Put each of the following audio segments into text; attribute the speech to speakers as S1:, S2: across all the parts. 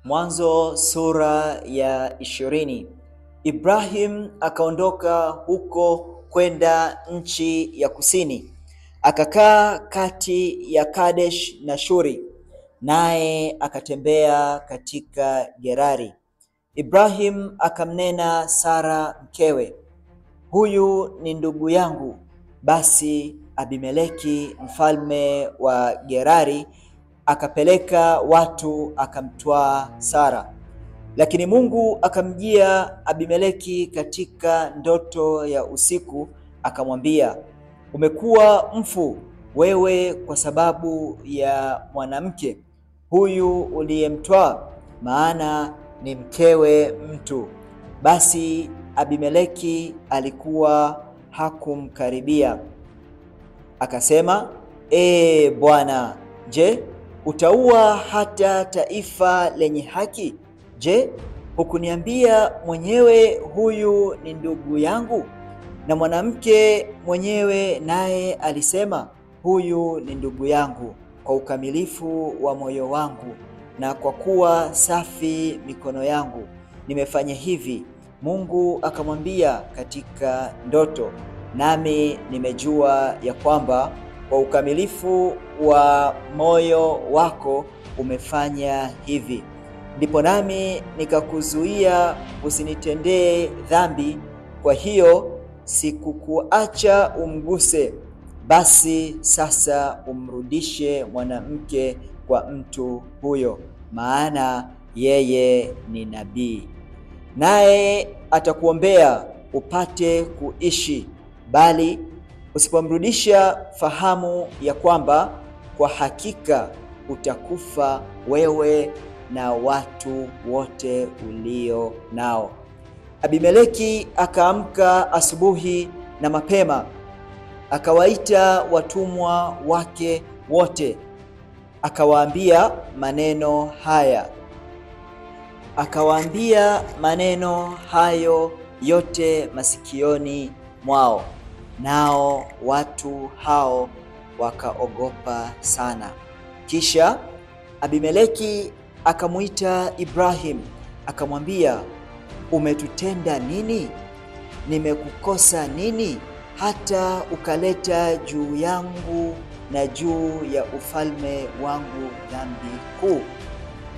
S1: Mwanzo sura ya 20. Ibrahim akaondoka huko kwenda nchi ya kusini, akakaa kati ya Kadesh na Shuri, naye akatembea katika Gerari. Ibrahim akamnena Sara mkewe, huyu ni ndugu yangu. Basi Abimeleki mfalme wa Gerari akapeleka watu akamtwaa Sara. Lakini Mungu akamjia Abimeleki katika ndoto ya usiku, akamwambia, umekuwa mfu wewe kwa sababu ya mwanamke huyu uliyemtwaa, maana ni mkewe mtu. Basi Abimeleki alikuwa hakumkaribia. Akasema, Bwana, je, utaua hata taifa lenye haki? Je, hukuniambia mwenyewe huyu ni ndugu yangu? Na mwanamke mwenyewe naye alisema, huyu ni ndugu yangu kwa ukamilifu wa moyo wangu, na kwa kuwa safi mikono yangu nimefanya hivi. Mungu akamwambia katika ndoto, nami nimejua ya kwamba kwa ukamilifu wa moyo wako umefanya hivi. Ndipo nami nikakuzuia usinitendee dhambi, kwa hiyo sikukuacha umguse. Basi sasa umrudishe mwanamke kwa mtu huyo, maana yeye ni nabii, naye atakuombea upate kuishi. Bali usipomrudisha, fahamu ya kwamba kwa hakika utakufa wewe na watu wote ulio nao. Abimeleki akaamka asubuhi na mapema, akawaita watumwa wake wote, akawaambia maneno hayo yote masikioni mwao, nao watu hao wakaogopa sana. Kisha Abimeleki akamuita Ibrahim akamwambia, umetutenda nini? Nimekukosa nini hata ukaleta juu yangu na juu ya ufalme wangu dhambi kuu?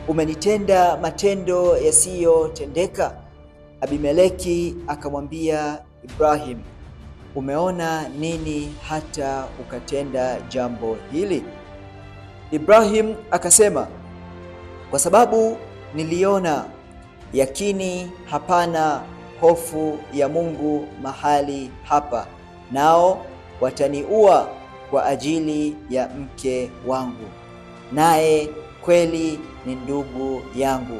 S1: Umenitenda matendo yasiyotendeka. Abimeleki akamwambia Ibrahim, umeona nini hata ukatenda jambo hili? Ibrahim akasema, kwa sababu niliona yakini hapana hofu ya Mungu mahali hapa, nao wataniua kwa ajili ya mke wangu, naye kweli ni ndugu yangu,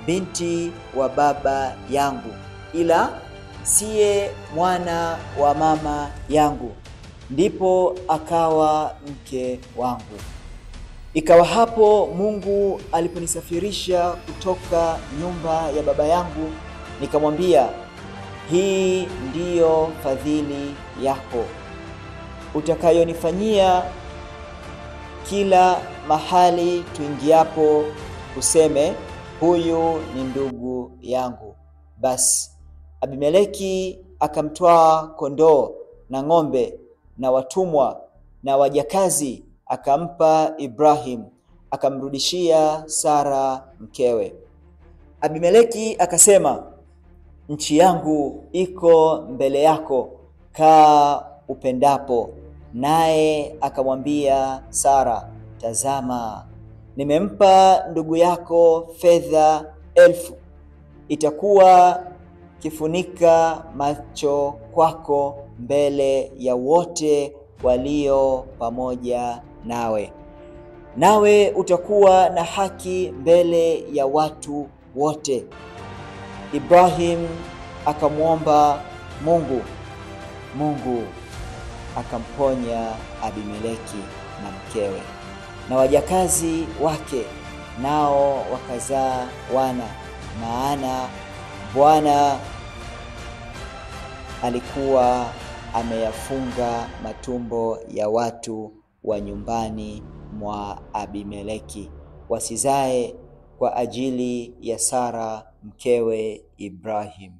S1: binti wa baba yangu, ila siye mwana wa mama yangu, ndipo akawa mke wangu. Ikawa hapo Mungu aliponisafirisha kutoka nyumba ya baba yangu, nikamwambia, hii ndiyo fadhili yako utakayonifanyia kila mahali tuingiapo, useme, huyu ni ndugu yangu. Basi Abimeleki akamtwaa kondoo na ng'ombe na watumwa na wajakazi, akampa Ibrahim, akamrudishia Sara mkewe. Abimeleki akasema, nchi yangu iko mbele yako, kaa upendapo. Naye akamwambia Sara, tazama, nimempa ndugu yako fedha 1000, itakuwa kifunika macho kwako mbele ya wote walio pamoja nawe, nawe utakuwa na haki mbele ya watu wote. Ibrahim akamwomba Mungu, Mungu akamponya Abimeleki na mkewe na wajakazi wake, nao wakazaa wana, maana Bwana alikuwa ameyafunga matumbo ya watu wa nyumbani mwa Abimeleki wasizae, kwa ajili ya Sara mkewe Ibrahim.